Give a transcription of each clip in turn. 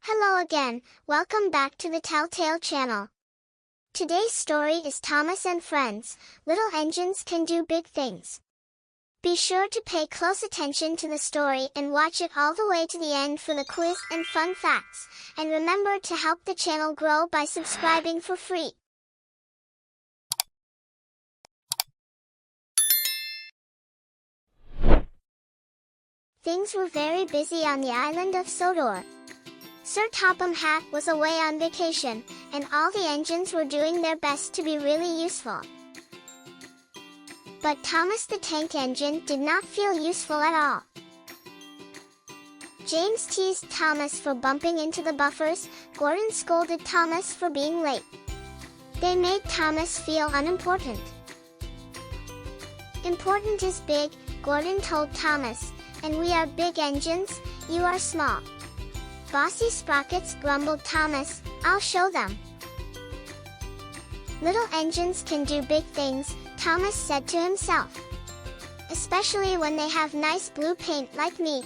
Hello again, welcome back to the Telltale channel. Today's story is Thomas and Friends, Little Engines Can Do Big Things. Be sure to pay close attention to the story and watch it all the way to the end for the quiz and fun facts, and remember to help the channel grow by subscribing for free. Things were very busy on the island of Sodor. Sir Topham Hatt was away on vacation, and all the engines were doing their best to be really useful. But Thomas the Tank Engine did not feel useful at all. James teased Thomas for bumping into the buffers. Gordon scolded Thomas for being late. They made Thomas feel unimportant. Important is big, Gordon told Thomas, and we are big engines, you are small. Bossy sprockets, grumbled Thomas, I'll show them. Little engines can do big things, Thomas said to himself. Especially when they have nice blue paint like me.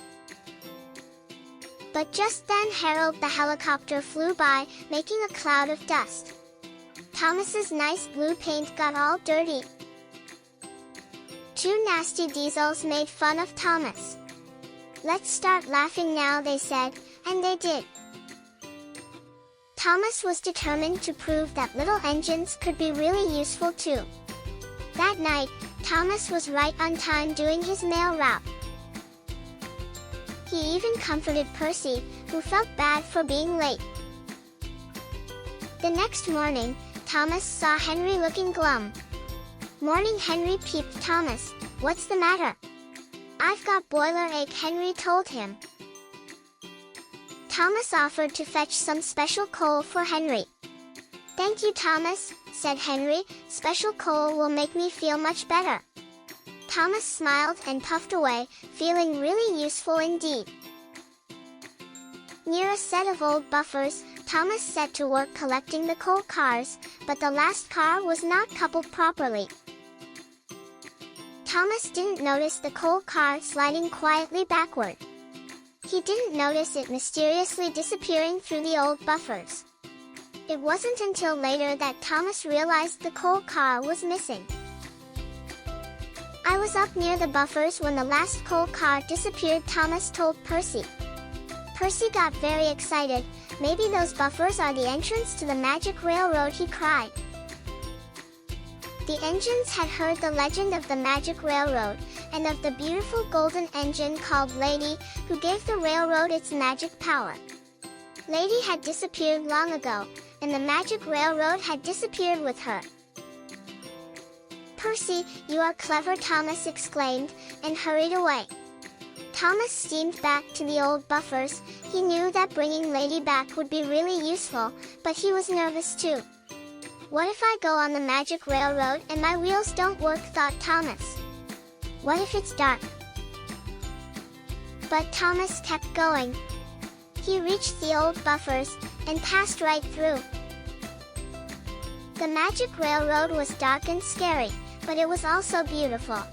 But just then Harold the helicopter flew by, making a cloud of dust. Thomas's nice blue paint got all dirty. Two nasty diesels made fun of Thomas. Let's start laughing now, they said, and they did. Thomas was determined to prove that little engines could be really useful too. That night, Thomas was right on time doing his mail route. He even comforted Percy, who felt bad for being late. The next morning, Thomas saw Henry looking glum. Morning, Henry, peeped Thomas. What's the matter? I've got boiler ache, Henry told him. Thomas offered to fetch some special coal for Henry. Thank you, Thomas, said Henry. Special coal will make me feel much better. Thomas smiled and puffed away, feeling really useful indeed. Near a set of old buffers, Thomas set to work collecting the coal cars, but the last car was not coupled properly. Thomas didn't notice the coal car sliding quietly backward. He didn't notice it mysteriously disappearing through the old buffers. It wasn't until later that Thomas realized the coal car was missing. I was up near the buffers when the last coal car disappeared, Thomas told Percy. Percy got very excited. Maybe those buffers are the entrance to the magic railroad, he cried. The engines had heard the legend of the magic railroad, and of the beautiful golden engine called Lady, who gave the railroad its magic power. Lady had disappeared long ago, and the magic railroad had disappeared with her. Percy, you are clever, Thomas exclaimed, and hurried away. Thomas steamed back to the old buffers. He knew that bringing Lady back would be really useful, but he was nervous too. What if I go on the magic railroad and my wheels don't work, thought Thomas. What if it's dark? But Thomas kept going. He reached the old buffers and passed right through. The magic railroad was dark and scary, but it was also beautiful.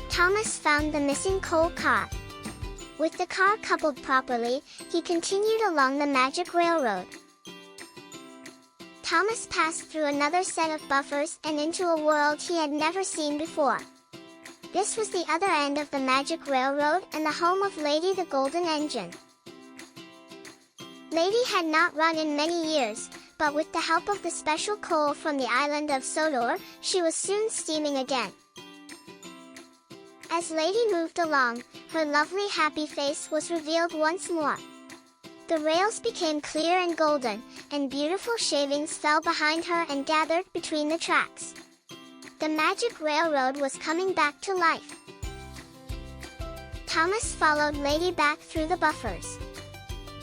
Thomas found the missing coal car. With the car coupled properly, he continued along the magic railroad. Thomas passed through another set of buffers and into a world he had never seen before. This was the other end of the magic railroad and the home of Lady the Golden Engine. Lady had not run in many years, but with the help of the special coal from the island of Sodor, she was soon steaming again. As Lady moved along, her lovely happy face was revealed once more. The rails became clear and golden, and beautiful shavings fell behind her and gathered between the tracks. The magic railroad was coming back to life. Thomas followed Lady back through the buffers.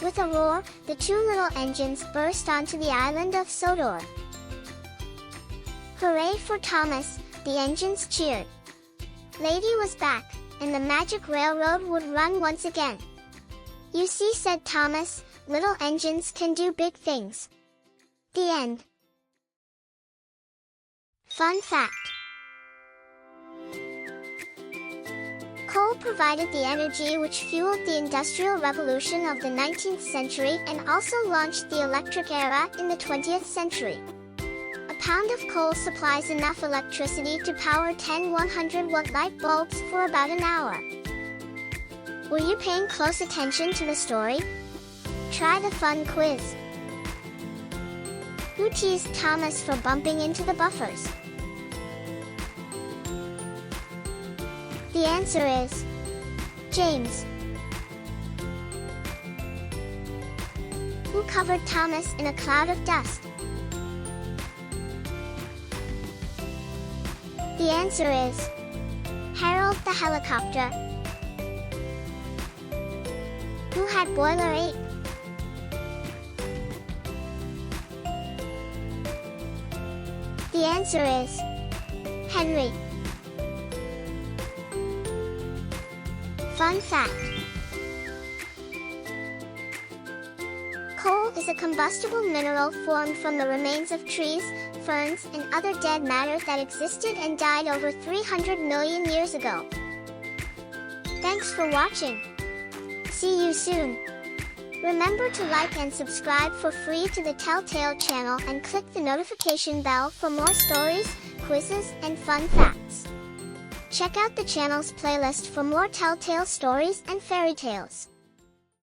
With a roar, the two little engines burst onto the island of Sodor. Hooray for Thomas, the engines cheered. Lady was back, and the magic railroad would run once again. You see, said Thomas, little engines can do big things. The end. Fun fact. Coal provided the energy which fueled the Industrial Revolution of the 19th century and also launched the electric era in the 20th century. A pound of coal supplies enough electricity to power 10 100-watt light bulbs for about an hour. Were you paying close attention to the story? Try the fun quiz. Who teased Thomas for bumping into the buffers? The answer is James. Who covered Thomas in a cloud of dust? The answer is Harold the helicopter. Who had Boiler 8? The answer is Henry. Fun fact: coal is a combustible mineral formed from the remains of trees, ferns, and other dead matter that existed and died over 300 million years ago. Thanks for watching. See you soon. Remember to like and subscribe for free to the Telltale channel and click the notification bell for more stories, quizzes, and fun facts. Check out the channel's playlist for more Telltale stories and fairy tales.